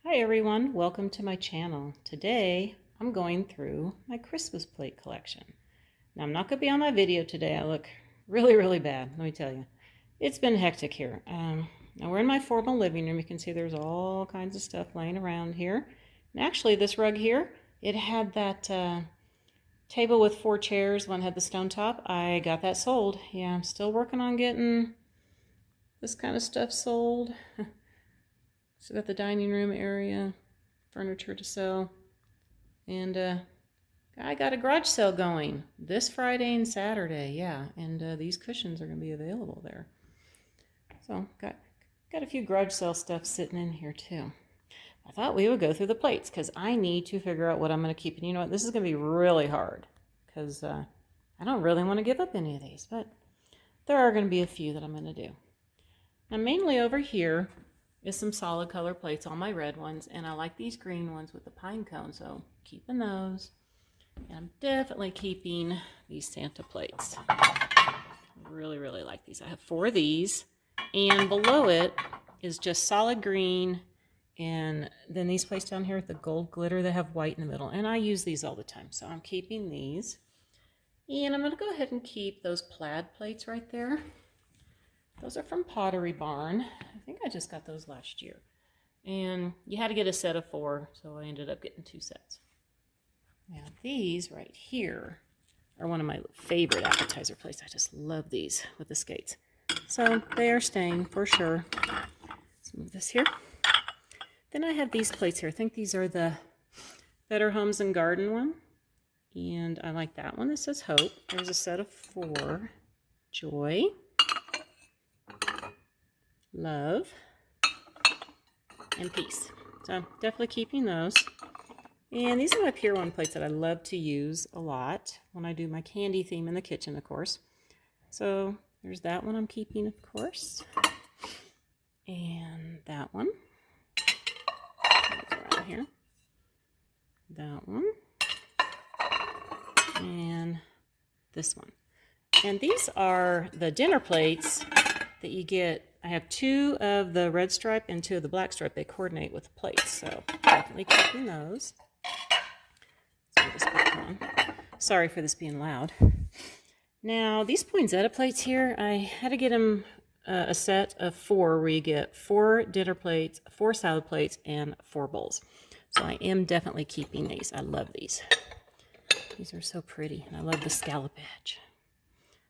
Hi everyone, welcome to my channel. Today I'm going through my Christmas plate collection. Now I'm not going to be on my video today. I look really bad, let me tell you. It's been hectic here. Now we're in my formal living room. You can see there's all kinds of stuff laying around here. And actually this rug here, it had that table with 4 chairs. One had the stone top. I got that sold. Yeah, I'm still working on getting this kind of stuff sold. So got the dining room area, furniture to sell, and I got a garage sale going this Friday and Saturday, yeah, and these cushions are going to be available there. So got a few garage sale stuff sitting in here too. I thought we would go through the plates because I need to figure out what I'm going to keep. And you know what, this is going to be really hard because I don't really want to give up any of these, but there are going to be a few that I'm going to do. Now mainly over here is some solid color plates, all my red ones, and I like these green ones with the pine cone, so keeping those. And I'm definitely keeping these Santa plates. I really like these. I have 4 of these, and below it is just solid green, and then these plates down here with the gold glitter that have white in the middle, and I use these all the time, so I'm keeping these. And I'm going to go ahead and keep those plaid plates right there. Those are from Pottery Barn. I think I just got those last year. And you had to get a set of 4, so I ended up getting 2 sets. Now these right here are one of my favorite appetizer plates. I just love these with the skates. So they are staying for sure. Let's move this here. Then I have these plates here. I think these are the Better Homes and Garden one. And I like that one that says Hope. There's a set of 4. Joy. Love, and Peace. So I'm definitely keeping those. And these are my Pier 1 plates that I love to use a lot when I do my candy theme in the kitchen, of course. So there's that one I'm keeping, of course. And that one. Around here. That one. And this one. And these are the dinner plates that you get. I have 2 of the red stripe and 2 of the black stripe. They coordinate with the plates, so definitely keeping those. So just put them on. Sorry for this being loud. Now, these Poinsettia plates here, I had to get them a set of 4 where you get 4 dinner plates, 4 salad plates, and 4 bowls. So I am definitely keeping these. I love these. These are so pretty, and I love the scallop edge.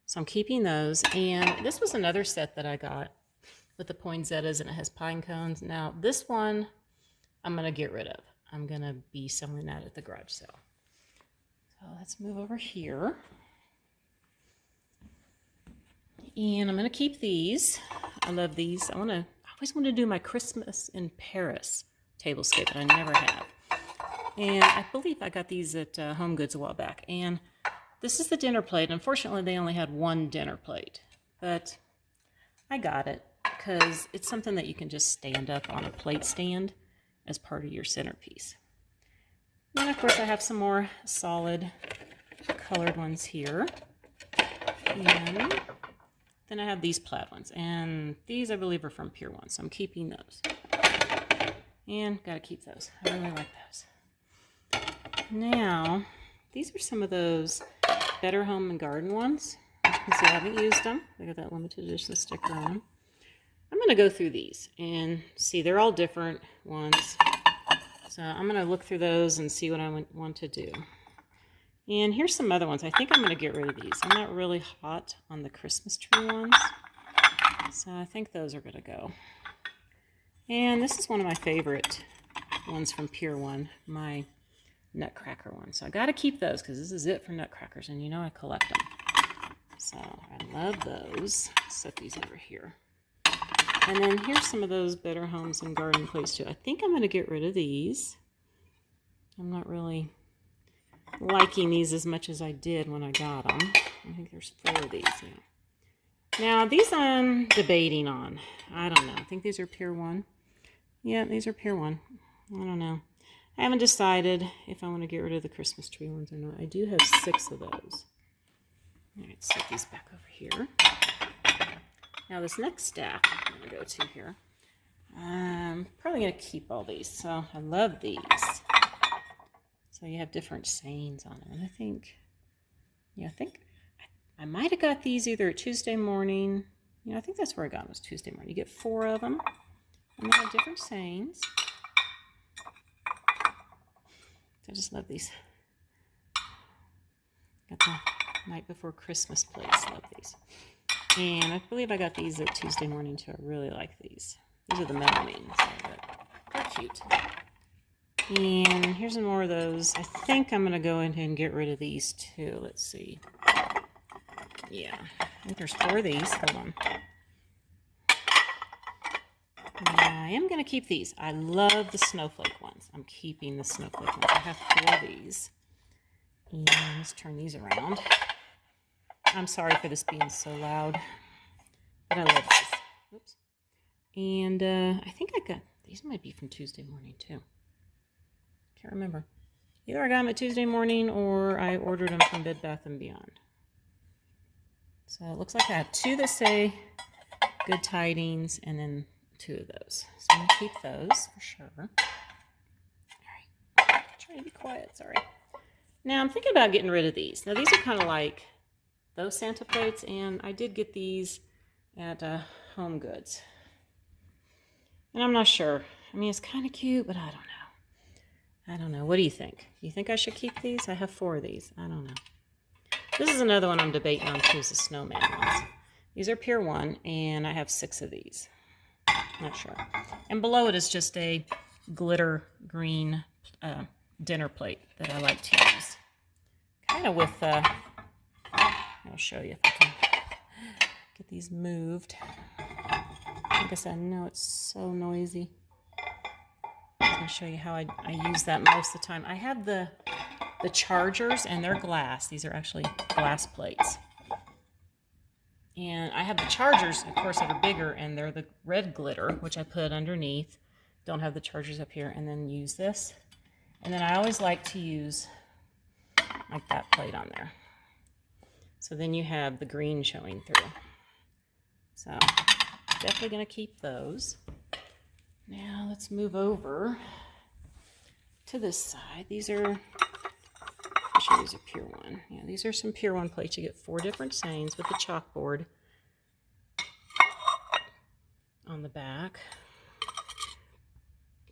So I'm keeping those, and this was another set that I got with the poinsettias, and it has pine cones. Now, this one I'm going to get rid of. I'm going to be selling that at the garage sale. So let's move over here. And I'm going to keep these. I love these. I always want to do my Christmas in Paris tablescape, but I never have. And I believe I got these at Home Goods a while back. And this is the dinner plate. Unfortunately, they only had 1 dinner plate, but I got it because it's something that you can just stand up on a plate stand as part of your centerpiece. And of course, I have some more solid colored ones here. And then I have these plaid ones, and these I believe are from Pier 1, so I'm keeping those. And gotta keep those. I really like those. Now, these are some of those Better Home and Garden ones. You can see I haven't used them. They got that limited edition sticker on them. I'm going to go through these and see. They're all different ones. So I'm going to look through those and see what I want to do. And here's some other ones. I think I'm going to get rid of these. I'm not really hot on the Christmas tree ones. So I think those are going to go. And this is one of my favorite ones from Pier 1. My Nutcracker one. So I got to keep those because this is it for Nutcrackers, and you know I collect them. So I love those. Set these over here. And then here's some of those Better Homes and Garden plates too. I think I'm going to get rid of these. I'm not really liking these as much as I did when I got them. I think there's 4 of these. Yeah. Now these I'm debating on. I don't know. I think these are Pier 1. Yeah, these are Pier 1. I don't know. I haven't decided if I want to get rid of the Christmas tree ones or not. I do have 6 of those. All right, set these back over here. Now this next stack I'm going to go to here, I'm probably going to keep all these. So I love these. So you have different sayings on them. And I think I might have got these either Tuesday morning. I think that's where I got them, was Tuesday morning. You get 4 of them. And they have different sayings. I just love these. Got the night before Christmas plates. Love these. And I believe I got these at Tuesday morning too. I really like these. These are the melamines. They're cute. And here's some more of those. I think I'm going to go in here and get rid of these too. Let's see. Yeah, I think there's 4 of these. Hold on. Yeah, I am going to keep these. I love the snowflake ones. I'm keeping the snowflake ones. I have 4 of these. And let's turn these around. I'm sorry for this being so loud, but I love these. Oops. And I think I got, these might be from Tuesday morning too. Can't remember. Either I got them at Tuesday morning or I ordered them from Bed Bath & Beyond. So it looks like I have 2 that say Good Tidings and then 2 of those. So I'm going to keep those for sure. All right. Trying to be quiet, sorry. Now I'm thinking about getting rid of these. Now these are kind of like those Santa plates, and I did get these at Home Goods. And I'm not sure. I mean, it's kind of cute, but I don't know. I don't know. What do you think? Do you think I should keep these? I have 4 of these. I don't know. This is another one I'm debating on too, is the snowman ones. These are Pier 1, and I have 6 of these. Not sure. And below it is just a glitter green dinner plate that I like to use. Kind of with, I'll show you if I can get these moved. Like I said, I know it's so noisy. I'm going to show you how I use that most of the time. I have the chargers, and they're glass. These are actually glass plates. And I have the chargers, of course, that are bigger, and they're the red glitter, which I put underneath. Don't have the chargers up here, and then use this. And then I always like to use like that plate on there. So then you have the green showing through. So definitely going to keep those. Now let's move over to this side. These are, actually these are Pier 1. Yeah, these are some Pier 1 plates. You get 4 different sayings with the chalkboard on the back.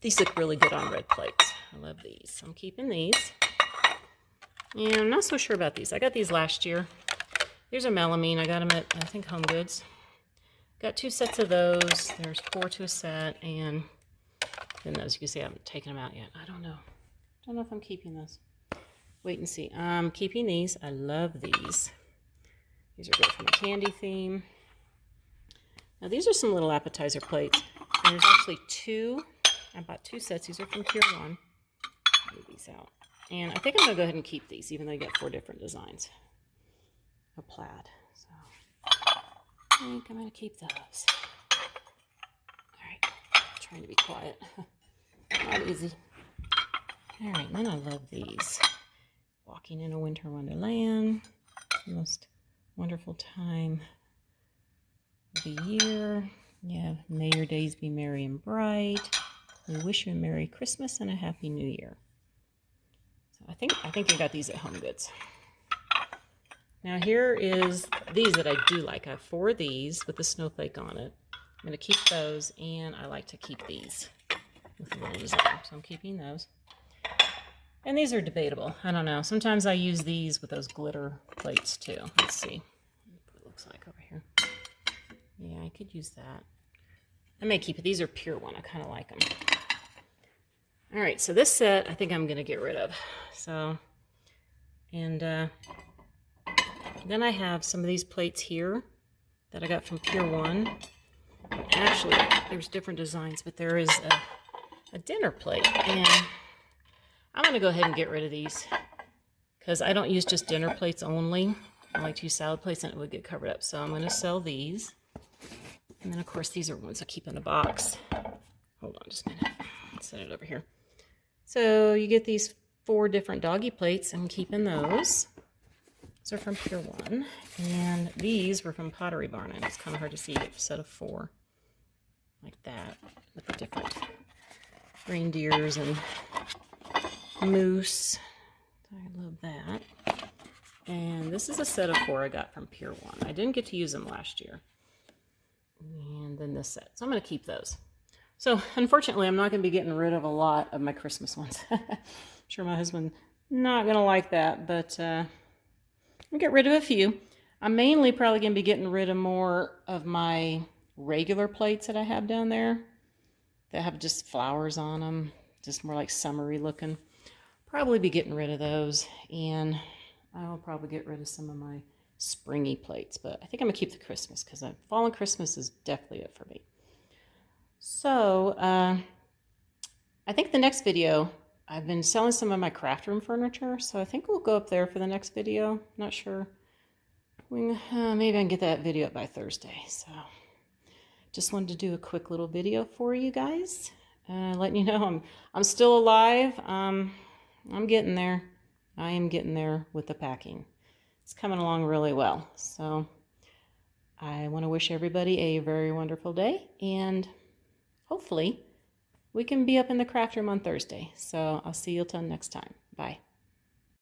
These look really good on red plates. I love these. So I'm keeping these. And I'm not so sure about these. I got these last year. Here's a melamine. I got them at, I think, Home Goods. Got 2 sets of those. There's 4 to a set. And then those, you can see I haven't taken them out yet. I don't know. Don't know if I'm keeping those. Wait and see. I'm keeping these. I love these. These are good for my candy theme. Now these are some little appetizer plates. And there's actually 2. I bought 2 sets. These are from Pier 1. Move these out. And I think I'm going to go ahead and keep these, even though you got 4 different designs of plaid. So I think I'm going to keep those. All right. Trying to be quiet. Not easy. All right. Then I love these. Walking in a winter wonderland. The most wonderful time of the year. Yeah. May your days be merry and bright. We wish you a Merry Christmas and a Happy New Year. So I think you got these at Home Goods. Now here is these that I do like. I have 4 of these with the snowflake on it. I'm going to keep those, and I like to keep these with a little design. So I'm keeping those. And these are debatable. I don't know. Sometimes I use these with those glitter plates too. Let's see what it looks like over here. Yeah, I could use that. I may keep it. These are Pier 1. I kind of like them. All right, so this set I think I'm going to get rid of. So, and then I have some of these plates here that I got from Pier 1. Actually, there's different designs, but there is a dinner plate. And I'm going to go ahead and get rid of these because I don't use just dinner plates only. I like to use salad plates and it would get covered up. So I'm going to sell these. And then, of course, these are ones I keep in a box. Hold on just a minute. Let's set it over here. So you get these 4 different doggy plates. I'm keeping those. These are from Pier 1. And these were from Pottery Barn. And it's kind of hard to see. A set of 4 like that with the different reindeers and moose. I love that. And this is a set of 4 I got from Pier 1. I didn't get to use them last year. And then this set. So I'm going to keep those. So unfortunately, I'm not going to be getting rid of a lot of my Christmas ones. I'm sure my husband's not going to like that, but I'll get rid of a few. I'm mainly probably going to be getting rid of more of my regular plates that I have down there that have just flowers on them, just more like summery looking. Probably be getting rid of those, and I'll probably get rid of some of my springy plates, but I think I'm going to keep the Christmas because fall and Christmas is definitely it for me. So I think the next video, I've been selling some of my craft room furniture, so I think we'll go up there for the next video. Not sure. Maybe I can get that video up by Thursday. So just wanted to do a quick little video for you guys, letting you know I'm still alive. I'm getting there. I am getting there with the packing. It's coming along really well. So I want to wish everybody a very wonderful day, and hopefully we can be up in the craft room on Thursday. So I'll see you till next time. Bye.